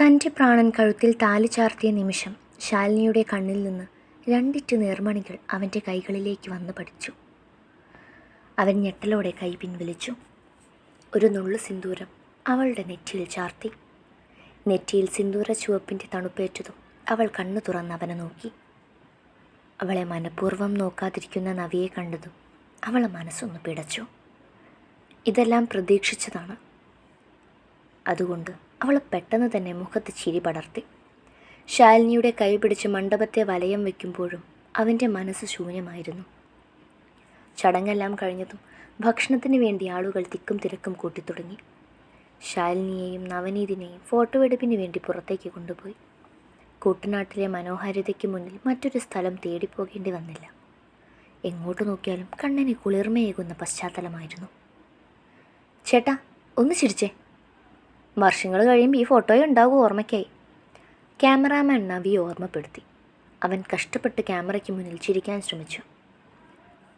തൻ്റെ പ്രാണൻ കഴുത്തിൽ താലി ചാർത്തിയ നിമിഷം ശാലിനിയുടെ കണ്ണിൽ നിന്ന് രണ്ടിറ്റു നേർമണികൾ അവൻ്റെ കൈകളിലേക്ക് വന്നു പഠിച്ചു. അവൻ ഞെട്ടലോടെ കൈ പിൻവലിച്ചു. ഒരു നുള്ളു സിന്ദൂരം അവളുടെ നെറ്റിയിൽ ചാർത്തി. നെറ്റിയിൽ സിന്ദൂര ചുവപ്പിൻ്റെ തണുപ്പേറ്റതും അവൾ കണ്ണു തുറന്ന് അവനെ നോക്കി. അവളെ മനഃപൂർവ്വം നോക്കാതിരിക്കുന്ന നവിയെ കണ്ടതും അവളെ മനസ്സൊന്ന് പിടച്ചു. ഇതെല്ലാം പ്രതീക്ഷിച്ചതാണ്. അതുകൊണ്ട് അവൾ പെട്ടെന്ന് തന്നെ മുഖത്ത് ചിരി പടർത്തി. ശാലിനിയുടെ കൈ പിടിച്ച് മണ്ഡപത്തെ വലയം വയ്ക്കുമ്പോഴും അവൻ്റെ മനസ്സ് ശൂന്യമായിരുന്നു. ചടങ്ങെല്ലാം കഴിഞ്ഞതും ഭക്ഷണത്തിന് വേണ്ടി ആളുകൾ തിക്കും തിരക്കും കൂട്ടിത്തുടങ്ങി. ശാലിനിയെയും നവനീതിനെയും ഫോട്ടോ എടുപ്പിന് വേണ്ടി പുറത്തേക്ക് കൊണ്ടുപോയി. കുട്ടനാട്ടിലെ മനോഹാരിതയ്ക്ക് മുന്നിൽ മറ്റൊരു സ്ഥലം തേടിപ്പോകേണ്ടി വന്നില്ല. എങ്ങോട്ട് നോക്കിയാലും കണ്ണിന് കുളിർമയേകുന്ന പശ്ചാത്തലമായിരുന്നു. ചേട്ടാ, ഒന്ന് ചിരിച്ചേ. വർഷങ്ങൾ കഴിയുമ്പോൾ ഈ ഫോട്ടോയും ഉണ്ടാകും ഓർമ്മയ്ക്കായി. ക്യാമറാമാൻ നവിയെ ഓർമ്മപ്പെടുത്തി. അവൻ കഷ്ടപ്പെട്ട് ക്യാമറയ്ക്ക് മുന്നിൽ ചിരിക്കാൻ ശ്രമിച്ചു.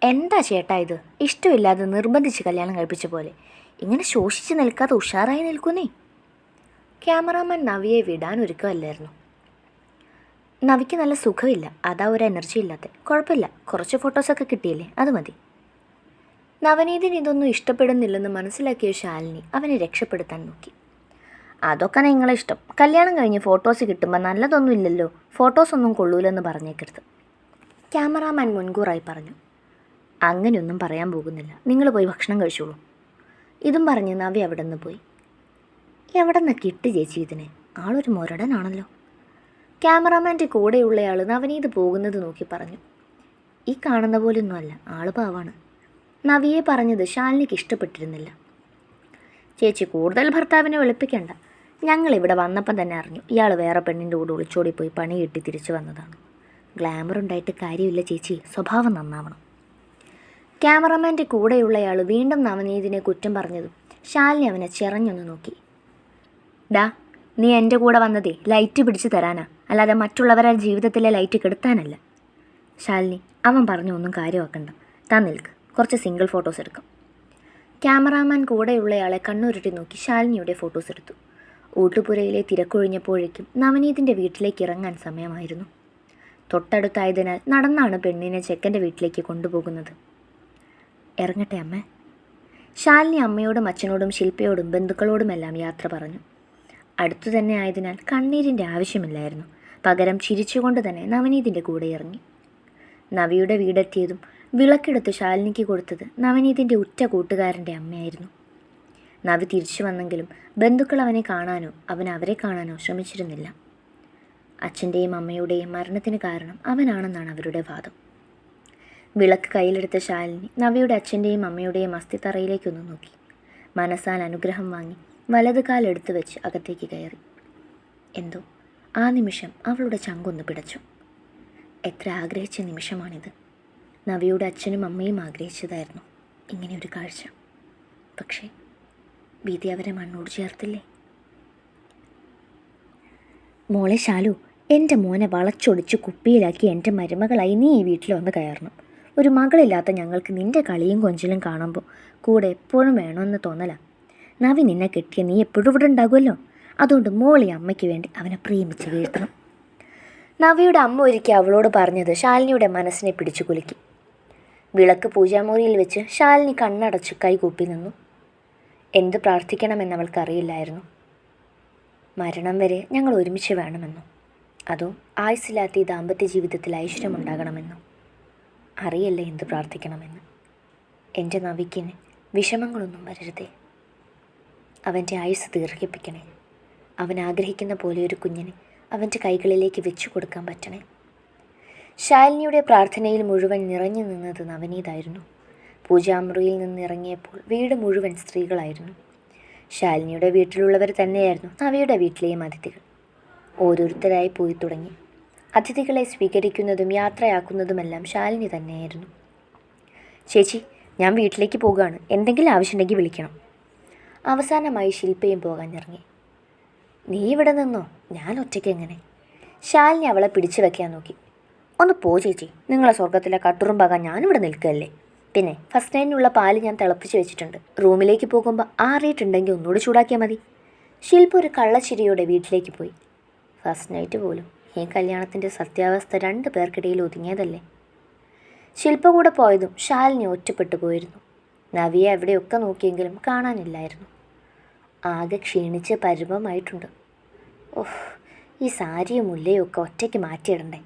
എന്താ ചേട്ടാ ഇത്? ഇഷ്ടമില്ലാതെ നിർബന്ധിച്ച് കല്യാണം കഴിപ്പിച്ച പോലെ. ഇങ്ങനെ ശോഷിച്ച് നിൽക്കാതെ ഉഷാറായി നിൽക്കുന്നേ. ക്യാമറാമാൻ നവിയെ വിടാൻ ഒരുക്കമല്ലായിരുന്നു. നവിക്ക് നല്ല സുഖമില്ല, അതാ ഒരു എനർജി ഇല്ലാത്ത. കുഴപ്പമില്ല, കുറച്ച് ഫോട്ടോസൊക്കെ കിട്ടിയില്ലേ, അത് മതി. നവനീതിന് ഇതൊന്നും ഇഷ്ടപ്പെടുന്നില്ലെന്ന് മനസ്സിലാക്കിയ ശാലിനി അവനെ രക്ഷപ്പെടുത്താൻ നോക്കി. അതൊക്കെ നിങ്ങളെ ഇഷ്ടം. കല്യാണം കഴിഞ്ഞ് ഫോട്ടോസ് കിട്ടുമ്പോൾ നല്ലതൊന്നും ഇല്ലല്ലോ, ഫോട്ടോസൊന്നും കൊള്ളൂലെന്ന് പറഞ്ഞേക്കരുത്, ക്യാമറാമാൻ മുൻകൂറായി പറഞ്ഞു. അങ്ങനെയൊന്നും പറയാൻ പോകുന്നില്ല, നിങ്ങൾ പോയി ഭക്ഷണം കഴിച്ചോളൂ. ഇതും പറഞ്ഞ് നവി അവിടെ നിന്ന് പോയി. എവിടെ നിന്ന് കിട്ടി ചേച്ചി ഇതിനെ? ആളൊരു മുരടനാണല്ലോ. ക്യാമറാമാൻ്റെ കൂടെയുള്ളയാൾ നവനീത് പോകുന്നത് നോക്കി പറഞ്ഞു. ഈ കാണുന്ന പോലൊന്നുമല്ല, ആൾ പാവാണ്. നവിയെ പറഞ്ഞത് ശാലിനിക്ക് ഇഷ്ടപ്പെട്ടിരുന്നില്ല. ചേച്ചി കൂടുതൽ ഭർത്താവിനെ വെളുപ്പിക്കണ്ട. ഞങ്ങളിവിടെ വന്നപ്പം തന്നെ അറിഞ്ഞു ഇയാൾ വേറെ പെണ്ണിൻ്റെ കൂടെ ഒളിച്ചോടി പോയി പണി കിട്ടി തിരിച്ചു വന്നതാണ്. ഗ്ലാമർ ഉണ്ടായിട്ട് കാര്യമില്ല ചേച്ചി, സ്വഭാവം നന്നാവണം. ക്യാമറമാൻ്റെ കൂടെയുള്ളയാൾ വീണ്ടും നവനീതിനെ കുറ്റം പറഞ്ഞതും ശാലിനി അവനെ ചെറഞ്ഞൊന്ന് നോക്കി. ഡാ, നീ എൻ്റെ കൂടെ വന്നതേ ലൈറ്റ് പിടിച്ചു തരാനാ, അല്ലാതെ മറ്റുള്ളവരുടെ ജീവിതത്തിലെ ലൈറ്റ് കെടുത്താനല്ല. ശാലിനി, അവൻ പറഞ്ഞു ഒന്നും കാര്യമാക്കണ്ട. താൻ നിൽക്ക്, കുറച്ച് സിംഗിൾ ഫോട്ടോസ് എടുക്കാം. ക്യാമറാമാൻ കൂടെയുള്ളയാളെ കണ്ണുരുട്ടി നോക്കി ശാലിനിയുടെ ഫോട്ടോസ് എടുത്തു. ഊട്ടുപുരയിലെ തിരക്കൊഴിഞ്ഞപ്പോഴേക്കും നവനീതിൻ്റെ വീട്ടിലേക്ക് ഇറങ്ങാൻ സമയമായിരുന്നു. തൊട്ടടുത്തായതിനാൽ നടന്നാണ് പെണ്ണിനെ ചെക്കൻ്റെ വീട്ടിലേക്ക് കൊണ്ടുപോകുന്നത്. ഇറങ്ങട്ടെ അമ്മേ? ശാലിനി അമ്മയോടും അച്ഛനോടും ശില്പയോടും ബന്ധുക്കളോടുമെല്ലാം യാത്ര പറഞ്ഞു. അടുത്തു തന്നെ ആയതിനാൽ കണ്ണീരിൻ്റെ ആവശ്യമില്ലായിരുന്നു. പകരം ചിരിച്ചുകൊണ്ട് തന്നെ നവനീതിൻ്റെ കൂടെ ഇറങ്ങി. നവിയുടെ വീടെത്തിയതും വിളക്കെടുത്ത് ശാലിനിക്ക് കൊടുത്തത് നവനീതിൻ്റെ ഉറ്റ കൂട്ടുകാരൻ്റെ അമ്മയായിരുന്നു. നവി തിരിച്ചു വന്നെങ്കിലും ബന്ധുക്കൾ അവനെ കാണാനോ അവരെ കാണാനോ ശ്രമിച്ചിരുന്നില്ല. അച്ഛൻ്റെയും അമ്മയുടെയും മരണത്തിന് കാരണം അവനാണെന്നാണ് അവരുടെ വാദം. വിളക്ക് കയ്യിലെടുത്ത ശാലിനി നവിയുടെ അച്ഛൻ്റെയും അമ്മയുടെയും അസ്ഥിത്തറയിലേക്കൊന്ന് നോക്കി. മനസ്സാൽ അനുഗ്രഹം വാങ്ങി വലത് കാലെടുത്ത് വെച്ച് അകത്തേക്ക് കയറി. എന്തോ ആ നിമിഷം അവളുടെ ചങ്കൊന്ന് പിടച്ചു. എത്ര ആഗ്രഹിച്ച നിമിഷമാണിത്. നവിയുടെ അച്ഛനും അമ്മയും ആഗ്രഹിച്ചതായിരുന്നു ഇങ്ങനെയൊരു കാഴ്ച. പക്ഷേ വിധി അവരെ മണ്ണോട് ചേർത്തില്ലേ? മോളെ ശാലു, എൻ്റെ മോനെ വളച്ചൊടിച്ച് കുപ്പിയിലാക്കി എൻ്റെ മരുമകളായി നീ ഈ വീട്ടിൽ വന്ന് കയറണം. ഒരു മകളില്ലാത്ത ഞങ്ങൾക്ക് നിൻ്റെ കളിയും കൊഞ്ചലും കാണുമ്പോൾ കൂടെ എപ്പോഴും വേണമെന്ന് തോന്നല. നവി നിന്നെ കെട്ടിയ നീ എപ്പോഴും ഇവിടെ ഉണ്ടാകുമല്ലോ. അതുകൊണ്ട് മോളി അമ്മയ്ക്ക് വേണ്ടി അവനെ പ്രേമിച്ച് വീഴ്ത്തണം. നവിയുടെ അമ്മ ഒരിക്കൽ അവളോട് പറഞ്ഞത് ശാലിനിയുടെ മനസ്സിനെ പിടിച്ചു കുലുക്കി. വിളക്ക് പൂജാമുറിയിൽ വെച്ച് ശാലിനി കണ്ണടച്ച് കൈകൂപ്പി നിന്നു. എന്ത് പ്രാർത്ഥിക്കണമെന്നവൾക്കറിയില്ലായിരുന്നു. മരണം വരെ ഞങ്ങൾ ഒരുമിച്ച് വേണമെന്നോ, അതോ ആയുസ്സില്ലാത്ത ഈ ദാമ്പത്യ ജീവിതത്തിൽ ഐശ്വര്യമുണ്ടാകണമെന്നോ? അറിയില്ല എന്ത് പ്രാർത്ഥിക്കണമെന്ന്. എൻ്റെ നവിക്കിന് വിഷമങ്ങളൊന്നും വരരുതേ. അവൻ്റെ ആയുസ് ദീർഘിപ്പിക്കണേ. അവൻ ആഗ്രഹിക്കുന്ന പോലെ ഒരു കുഞ്ഞിനെ അവൻ്റെ കൈകളിലേക്ക് വെച്ചു കൊടുക്കാൻ പറ്റണേ. ശാലിനിയുടെ പ്രാർത്ഥനയിൽ മുഴുവൻ നിറഞ്ഞു നിന്നത് നവനീതായിരുന്നു. പൂജാമുറിയിൽ നിന്നിറങ്ങിയപ്പോൾ വീട് മുഴുവൻ സ്ത്രീകളായിരുന്നു. ശാലിനിയുടെ വീട്ടിലുള്ളവർ തന്നെയായിരുന്നു നവിയുടെ വീട്ടിലെയും അതിഥികൾ. ഓരോരുത്തരായി പോയി തുടങ്ങി. അതിഥികളെ സ്വീകരിക്കുന്നതും യാത്രയാക്കുന്നതുമെല്ലാം ശാലിനി തന്നെയായിരുന്നു. ചേച്ചി, ഞാൻ വീട്ടിലേക്ക് പോകുകയാണ്, എന്തെങ്കിലും ആവശ്യമുണ്ടെങ്കിൽ വിളിക്കണം. അവസാനമായി ശില്പയും പോകാൻ ഇറങ്ങി. നീ ഇവിടെ നിന്നോ? ഞാൻ ഒറ്റയ്ക്ക് എങ്ങനെ? ശാലിനി അവളെ പിടിച്ചു വെക്കാൻ നോക്കി. ഒന്ന് പോ ചേച്ചി, നിങ്ങളെ സ്വർഗത്തിലെ കട്ടുറുമ്പാകാൻ ഞാനിവിടെ നിൽക്കുകയല്ലേ. പിന്നെ ഫസ്റ്റ് നൈറ്റിനുള്ള പാല് ഞാൻ തിളപ്പിച്ച് വെച്ചിട്ടുണ്ട്. റൂമിലേക്ക് പോകുമ്പോൾ ആറിയിട്ടുണ്ടെങ്കിൽ ഒന്നുകൂടി ചൂടാക്കിയാൽ മതി. ശില്പ ഒരു കള്ളച്ചിരിയോടെ വീട്ടിലേക്ക് പോയി. ഫസ്റ്റ് നൈറ്റ് പോലും ഈ കല്യാണത്തിൻ്റെ സത്യാവസ്ഥ 2 പേർക്കിടയിൽ ഒതുങ്ങിയതല്ലേ. ശില്പ കൂടെ പോയതും ശാലിനി ഒറ്റപ്പെട്ടു പോയിരുന്നു. നവിയെ എവിടെയൊക്കെ നോക്കിയെങ്കിലും കാണാനില്ലായിരുന്നു. ആകെ ക്ഷീണിച്ച് പരുവമായിട്ടുണ്ട്. ഓഹ്, ഈ സാരിയും മുല്ലയും ഒക്കെ ഒറ്റയ്ക്ക് മാറ്റിയിടണ്ടേ.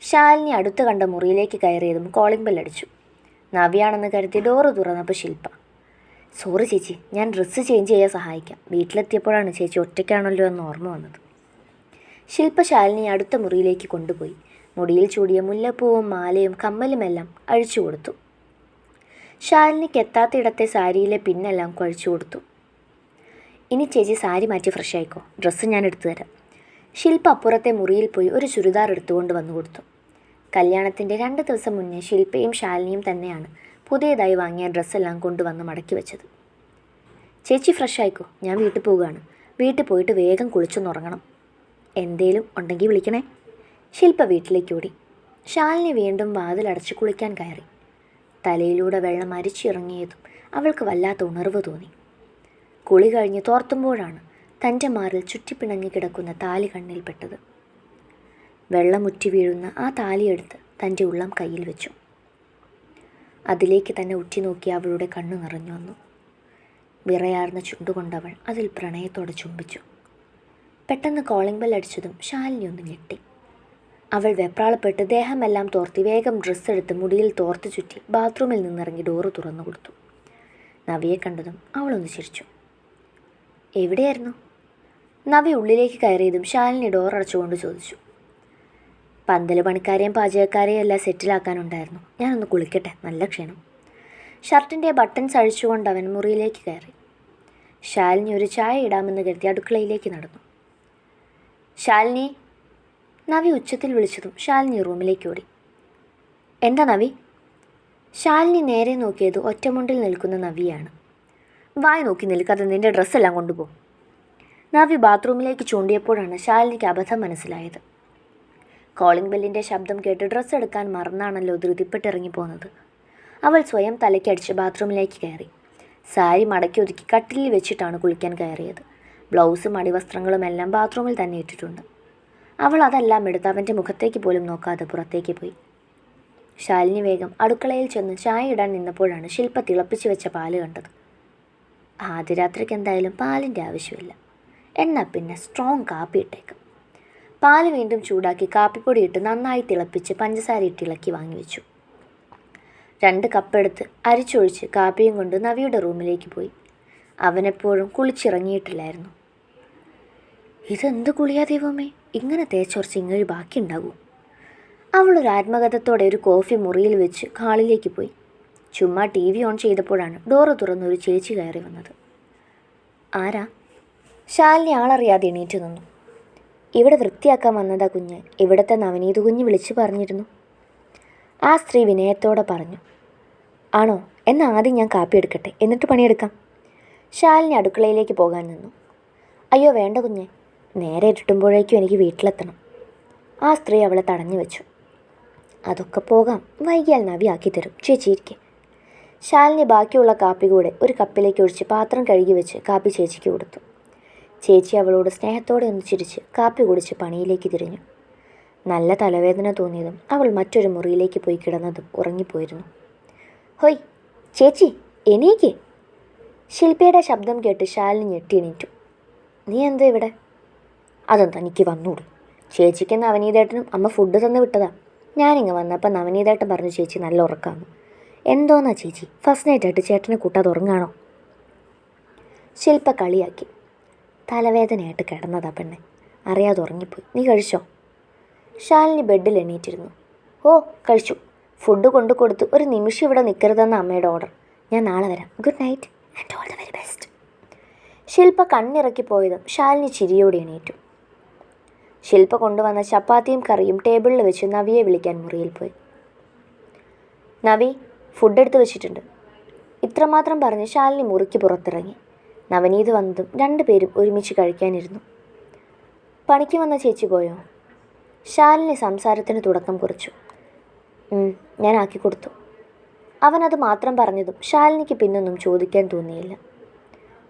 ശാലിനി അടുത്ത് കണ്ട മുറിയിലേക്ക് കയറിയതും കോളിംഗ് ബെല്ലടിച്ചു. നവിയാണെന്ന് കരുതി ഡോറ് തുറന്നപ്പോൾ ശില്പ. സോറി ചേച്ചി, ഞാൻ ഡ്രസ്സ് ചേഞ്ച് ചെയ്യാൻ സഹായിക്കാം. വീട്ടിലെത്തിയപ്പോഴാണ് ചേച്ചി ഒറ്റയ്ക്കാണല്ലോ എന്ന് ഓർമ്മ വന്നത്. ശില്പ ശാലിനി അടുത്ത മുറിയിലേക്ക് കൊണ്ടുപോയി മുടിയിൽ ചൂടിയ മുല്ലപ്പൂവും മാലയും കമ്മലുമെല്ലാം അഴിച്ചു കൊടുത്തു. ശാലിനിക്ക് എത്താത്തയിടത്തെ സാരിയിലെ പിന്നെല്ലാം കുഴച്ചു കൊടുത്തു. ഇനി ചേച്ചി സാരി മാറ്റി ഫ്രഷ് ആയിക്കോ, ഡ്രസ്സ് ഞാൻ എടുത്തു തരാം. ശില്പ അപ്പുറത്തെ മുറിയിൽ പോയി ഒരു ചുരിദാർ എടുത്തുകൊണ്ട് വന്നു കൊടുത്തു. കല്യാണത്തിൻ്റെ 2 ദിവസം മുന്നേ ശില്പയും ശാലിനിയും തന്നെയാണ് പുതിയതായി വാങ്ങിയ ഡ്രസ്സെല്ലാം കൊണ്ടുവന്ന് മടക്കി വെച്ചത്. ചേച്ചി ഫ്രഷ് ആയിക്കോ, ഞാൻ വീട്ടിൽ പോവുകയാണ്. വീട്ടിൽ പോയിട്ട് വേഗം കുളിച്ചൊന്നുറങ്ങണം. എന്തേലും ഉണ്ടെങ്കിൽ വിളിക്കണേ. ശില്പ വീട്ടിലേക്ക് ഓടി. ശാലിനി വീണ്ടും വാതിലടച്ച് കുളിക്കാൻ കയറി. തലയിലൂടെ വെള്ളം അരിച്ചിറങ്ങിയതും അവൾക്ക് വല്ലാത്ത ഉണർവ് തോന്നി. കുളി കഴിഞ്ഞ് തോർത്തുമ്പോഴാണ് തൻ്റെ മാറിൽ ചുറ്റിപ്പിണങ്ങി കിടക്കുന്ന താലി കണ്ണിൽപ്പെട്ടത്. വെള്ളമുറ്റി വീഴുന്ന ആ താലിയെടുത്ത് തൻ്റെ ഉള്ളം കയ്യിൽ വെച്ചു. അതിലേക്ക് തന്നെ ഉറ്റുനോക്കി അവളുടെ കണ്ണു നിറഞ്ഞു വന്നു. വിറയാർന്ന ചുണ്ടുകൊണ്ടവൾ അതിൽ പ്രണയത്തോടെ ചുംബിച്ചു. പെട്ടെന്ന് കോളിംഗ് ബെൽ അടിച്ചതും ശാലിനി ഒന്ന് ഞെട്ടി. അവൾ വെപ്രാളപ്പെട്ട് ദേഹമെല്ലാം തോർത്തി വേഗം ഡ്രസ്സെടുത്ത് മുടിയിൽ തോർത്ത് ചുറ്റി ബാത്റൂമിൽ നിന്നിറങ്ങി ഡോറ് തുറന്നു കൊടുത്തു. നവിയെ കണ്ടതും അവളൊന്ന് ചിരിച്ചു. എവിടെയായിരുന്നു? നവി ഉള്ളിലേക്ക് കയറിയതും ശാലിനി ഡോറടച്ചുകൊണ്ട് ചോദിച്ചു. പന്തല് പണിക്കാരെയും പാചകക്കാരെയും എല്ലാം സെറ്റിലാക്കാനുണ്ടായിരുന്നു. ഞാനൊന്ന് കുളിക്കട്ടെ, നല്ല ക്ഷീണം. ഷർട്ടിൻ്റെ ബട്ടൺസ് അഴിച്ചുകൊണ്ട് അവൻ മുറിയിലേക്ക് കയറി. ശാലിനി ഒരു ചായ ഇടാമെന്ന് കരുതി അടുക്കളയിലേക്ക് നടന്നു. ശാലിനി, നവി ഉച്ചത്തിൽ വിളിച്ചതും ശാലിനി റൂമിലേക്ക് ഓടി. എന്താ നവി? ശാലിനി നേരെ നോക്കിയത് ഒറ്റമുണ്ടിൽ നിൽക്കുന്ന നവിയാണ്. വായി നോക്കി നിൽക്കാതെ നിൻ്റെ ഡ്രസ്സെല്ലാം കൊണ്ടുപോകും. നവി ബാത്റൂമിലേക്ക് ചൂണ്ടിയപ്പോഴാണ് ശാലിനിക്ക് അബദ്ധം മനസ്സിലായത്. കോളിംഗ് ബെല്ലിൻ്റെ ശബ്ദം കേട്ട് ഡ്രസ്സ് എടുക്കാൻ മറന്നാണല്ലോ ധൃതിപ്പെട്ടിറങ്ങിപ്പോകുന്നത്. അവൾ സ്വയം തലയ്ക്കടിച്ച് ബാത്റൂമിലേക്ക് കയറി. സാരി മടക്കി ഒതുക്കി കട്ടിലിൽ വെച്ചിട്ടാണ് കുളിക്കാൻ കയറിയത്. ബ്ലൗസും അടിവസ്ത്രങ്ങളും എല്ലാം ബാത്റൂമിൽ തന്നെ ഇട്ടിട്ടുണ്ട്. അവൾ അതെല്ലാം എടുത്ത് അവൻ്റെ മുഖത്തേക്ക് പോലും നോക്കാതെ പുറത്തേക്ക് പോയി. ശാലിനി വേഗം അടുക്കളയിൽ ചെന്ന് ചായ ഇടാൻ നിന്നപ്പോഴാണ് ശില്പ തിളപ്പിച്ച് വെച്ച പാല് കണ്ടത്. ആദ്യ രാത്രിക്ക് എന്തായാലും പാലിൻ്റെ ആവശ്യമില്ല, എന്നാൽ പിന്നെ സ്ട്രോങ് കാപ്പി ഇട്ടേക്കും. പാല് വീണ്ടും ചൂടാക്കി കാപ്പിപ്പൊടി ഇട്ട് നന്നായി തിളപ്പിച്ച് പഞ്ചസാര ഇട്ട് ഇളക്കി വാങ്ങി വെച്ചു. 2 കപ്പെടുത്ത് അരിച്ചൊഴിച്ച് കാപ്പിയും കൊണ്ട് നവിയുടെ റൂമിലേക്ക് പോയി. അവനെപ്പോഴും കുളിച്ചിറങ്ങിയിട്ടില്ലായിരുന്നു. ഇതെന്ത് കുളിയാ ദൈവമേ, ഇങ്ങനെ തേച്ചൊറച്ച് ഇങ്ങഴി ബാക്കിയുണ്ടാകൂ. അവളൊരു ആത്മകഥത്തോടെ ഒരു കോഫി മുറിയിൽ വെച്ച് ഹാളിലേക്ക് പോയി. ചുമ്മാ TV ഓൺ ചെയ്തപ്പോഴാണ് ഡോറ് തുറന്നൊരു ചേച്ചി കയറി വന്നത്. ആരാ? ശാലിനി ആളറിയാതെ എണീറ്റ് നിന്നു. ഇവിടെ വൃത്തിയാക്കാൻ വന്നതാ കുഞ്ഞ്, ഇവിടുത്തെ നവനീത് കുഞ്ഞ് വിളിച്ചു പറഞ്ഞിരുന്നു. ആ സ്ത്രീ വിനയത്തോടെ പറഞ്ഞു. ആണോ? എന്നാൽ ആദ്യം ഞാൻ കാപ്പി എടുക്കട്ടെ, എന്നിട്ട് പണിയെടുക്കാം. ശാലിനി അടുക്കളയിലേക്ക് പോകാൻ നിന്നു. അയ്യോ വേണ്ട കുഞ്ഞെ, നേരെ ഇരുട്ടുമ്പോഴേക്കും എനിക്ക് വീട്ടിലെത്തണം. ആ സ്ത്രീ അവളെ തടഞ്ഞു വെച്ചു. അതൊക്കെ പോകാം, വൈകിയാൽ നവി ആക്കി തരും, ചേച്ചി ഇരിക്കെ. ശാലിനി ബാക്കിയുള്ള കാപ്പി കൂടെ ഒരു കപ്പിലേക്ക് ഒഴിച്ച് പാത്രം കഴുകി വെച്ച് കാപ്പി ചേച്ചിക്ക് കൊടുത്തു. ചേച്ചി അവളോട് സ്നേഹത്തോടെ ഒന്ന് ചിരിച്ച് കാപ്പി കുടിച്ച് പണിയിലേക്ക് തിരിഞ്ഞു. നല്ല തലവേദന തോന്നിയതും അവൾ മറ്റൊരു മുറിയിലേക്ക് പോയി കിടന്നതും ഉറങ്ങിപ്പോയിരുന്നു. ഹൊയ് ചേച്ചി, എണീക്ക്. ശില്പയുടെ ശബ്ദം കേട്ട് ശാലിനി ഞെട്ടി എണീറ്റു. നീ എന്താ ഇവിടെ? അതെന്താ എനിക്ക് വന്നൂട്. ചേച്ചിക്ക് നവനീതേട്ടനും അമ്മ ഫുഡ് തന്നു വിട്ടതാ. ഞാനിങ്ങ് വന്നപ്പോൾ നവനീതേട്ടൻ പറഞ്ഞു ചേച്ചി നല്ല ഉറക്കാമെന്ന്. എന്തോന്നാ ചേച്ചി, ഫസ്റ്റ് നൈറ്റായിട്ട് ചേട്ടനെ കൂട്ടാതെ ഉറങ്ങാണോ? ശില്പ കളിയാക്കി. തലവേദനയായിട്ട് കിടന്നതാ പെണ്ണെ, അറിയാതെ ഉറങ്ങിപ്പോയി. നീ കഴിച്ചോ? ശാലിനി ബെഡിൽ എണീറ്റിരുന്നു. ഓ കഴിച്ചു. ഫുഡ് കൊണ്ടു കൊടുത്ത് ഒരു നിമിഷം ഇവിടെ നിൽക്കരുതെന്ന അമ്മയുടെ ഓർഡർ. ഞാൻ നാളെ വരാം. Good night and all the very best. Shilpa കണ്ണിറക്കി പോയതും ശാലിനി ചിരിയോടെ എണീറ്റു. ശില്പ കൊണ്ടുവന്ന ചപ്പാത്തിയും കറിയും ടേബിളിൽ വെച്ച് നവിയെ വിളിക്കാൻ മുറിയിൽ പോയി. നവി, ഫുഡ് എടുത്ത് വെച്ചിട്ടുണ്ട്. ഇത്രമാത്രം പറഞ്ഞ് ശാലിനി മുറിക്ക് പുറത്തിറങ്ങി. നവനീത് വന്നതും 2 പേരും ഒരുമിച്ച് കഴിക്കാനിരുന്നു. പണിക്ക് വന്ന ചേച്ചി പോയോ? ശാലിനി സംസാരത്തിന് തുടക്കം കുറിച്ചു. ഞാൻ ആക്കി കൊടുത്തു. അവനത് മാത്രം പറഞ്ഞതും ശാലിനിക്ക് പിന്നൊന്നും ചോദിക്കാൻ തോന്നിയില്ല.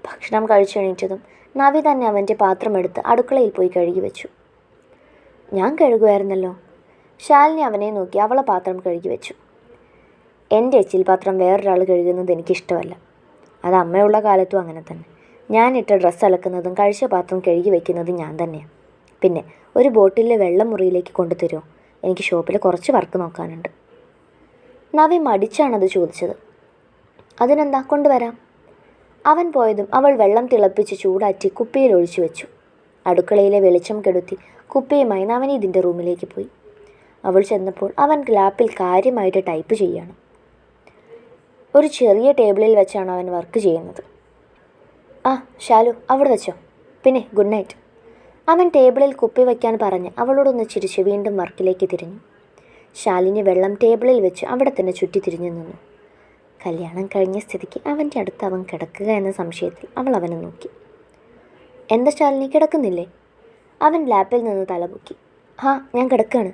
ഭക്ഷണം കഴിച്ചെണീറ്റതും നവി തന്നെ അവൻ്റെ പാത്രമെടുത്ത് അടുക്കളയിൽ പോയി കഴുകി വെച്ചു. ഞാൻ കഴുകുമായിരുന്നല്ലോ. ശാലിനി അവനെ നോക്കി അവളെ പാത്രം കഴുകി വെച്ചു. എൻ്റെ എച്ചിൽ പാത്രം വേറൊരാൾ കഴുകുന്നത് എനിക്കിഷ്ടമല്ല. അത് അമ്മയുള്ള കാലത്തും അങ്ങനെ തന്നെ. ഞാനിട്ട ഡ്രസ്സ് അലക്കുന്നതും കഴിച്ച പാത്രം കഴുകി വയ്ക്കുന്നതും ഞാൻ തന്നെയാണ്. പിന്നെ ഒരു ബോട്ടിലിൽ വെള്ളം മുറിയിലേക്ക് കൊണ്ടുതരുമോ? എനിക്ക് ഷോപ്പിൽ കുറച്ച് വർക്ക് നോക്കാനുണ്ട്. നവി മടിച്ചാണത് ചോദിച്ചത്. അതിനെന്താ, കൊണ്ടുവരാം. അവൻ പോയതും അവൾ വെള്ളം തിളപ്പിച്ച് ചൂടാറ്റി കുപ്പിയിൽ ഒഴിച്ചു വെച്ചു. അടുക്കളയിലെ വെളിച്ചം കെടുത്തി കുപ്പിയുമായി നവനീതിൻ്റെ റൂമിലേക്ക് പോയി. അവൾ ചെന്നപ്പോൾ അവൻ ലാപ്പിൽ കാര്യമായിട്ട് ടൈപ്പ് ചെയ്യാണ്. ഒരു ചെറിയ ടേബിളിൽ വെച്ചാണ് അവൻ വർക്ക് ചെയ്യുന്നത്. ആ ശാലു, അവിടെ വെച്ചോ. പിന്നെ ഗുഡ് നൈറ്റ്. അവൻ ടേബിളിൽ കുപ്പി വയ്ക്കാൻ പറഞ്ഞ് അവളോടൊന്ന് ചിരിച്ച് വീണ്ടും വർക്കിലേക്ക് തിരിഞ്ഞു. ശാലിനി വെള്ളം ടേബിളിൽ വെച്ച് അവിടെ തന്നെ ചുറ്റി തിരിഞ്ഞു നിന്നു. കല്യാണം കഴിഞ്ഞ സ്ഥിതിക്ക് അവൻ്റെ അടുത്ത് അവൻ കിടക്കുക എന്ന സംശയത്തിൽ അവൾ അവനെ നോക്കി. എന്താ ശാലിനി, കിടക്കുന്നില്ലേ? അവൻ ലാപ്പിൽ നിന്ന് തലപൊക്കി. ഞാൻ കിടക്കുകയാണ്.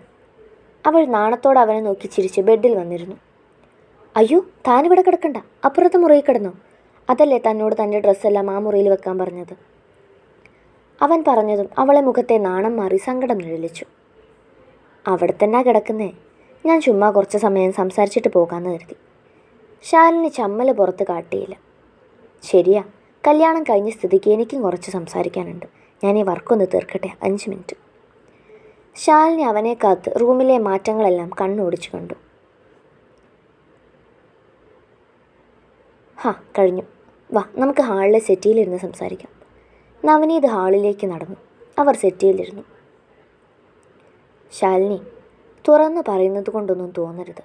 അവൾ നാണത്തോടെ അവനെ നോക്കി ചിരിച്ച് ബെഡിൽ വന്നിരുന്നു. അയ്യോ, താനിവിടെ കിടക്കണ്ട, അപ്പുറത്തെ മുറിയിൽ കിടന്നോ. അതല്ലേ തന്നോട് തൻ്റെ ഡ്രസ്സെല്ലാം ആ മുറിയിൽ വെക്കാൻ പറഞ്ഞത്. അവൻ പറഞ്ഞതും അവളെ മുഖത്തെ നാണം മാറി സങ്കടം നിഴലിച്ചു. അവിടെ തന്നെ കിടക്കുന്നേ. ഞാൻ ചുമ്മാ കുറച്ച് സമയം സംസാരിച്ചിട്ട് പോകാമെന്ന് കരുതി. ശാലിനി ചമ്മൽ പുറത്ത് കാട്ടിയില്ല. ശരിയാ, കല്യാണം കഴിഞ്ഞ സ്ഥിതിക്ക് എനിക്കും കുറച്ച് സംസാരിക്കാനുണ്ട്. ഞാൻ ഈ വർക്കൊന്ന് തീർക്കട്ടെ, 5 മിനിറ്റ്. ശാലിനി അവനെ കാത്ത് റൂമിലെ മാറ്റങ്ങളെല്ലാം കണ്ണോടിച്ചു കണ്ടു. കഴിഞ്ഞു. വാ, നമുക്ക് ഹാളിലെ സെറ്റിയിലിരുന്ന് സംസാരിക്കാം. നവനീത് ഹാളിലേക്ക് നടന്നു. അവർ സെറ്റിയിലിരുന്നു. ശാലിനി, തുറന്നു പറയുന്നത് കൊണ്ടൊന്നും തോന്നരുത്.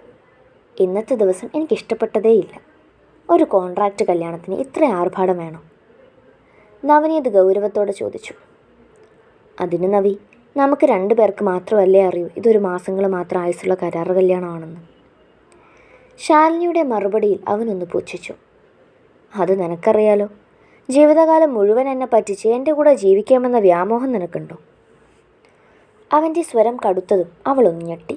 ഇന്നത്തെ ദിവസം എനിക്കിഷ്ടപ്പെട്ടതേയില്ല. ഒരു കോൺട്രാക്റ്റ് കല്യാണത്തിന് ഇത്ര ആർഭാടം വേണോ? നവനീത് ഗൗരവത്തോടെ ചോദിച്ചു. അതിന് നവി, നമുക്ക് 2 പേർക്ക് മാത്രമല്ലേ അറിയൂ ഇതൊരു മാസങ്ങൾ മാത്രം ആയുസുള്ള കരാറ് കല്യാണമാണെന്ന്. ശാലിനിയുടെ മറുപടിയിൽ അവനൊന്ന് പുച്ഛിച്ചു. അത് നിനക്കറിയാലോ. ജീവിതകാലം മുഴുവൻ എന്നെ പറ്റിച്ച് എൻ്റെ കൂടെ ജീവിക്കാമെന്ന വ്യാമോഹം നിനക്കുണ്ടോ? അവൻ്റെ സ്വരം കടുത്തതും അവളൊന്ന് ഞെട്ടി.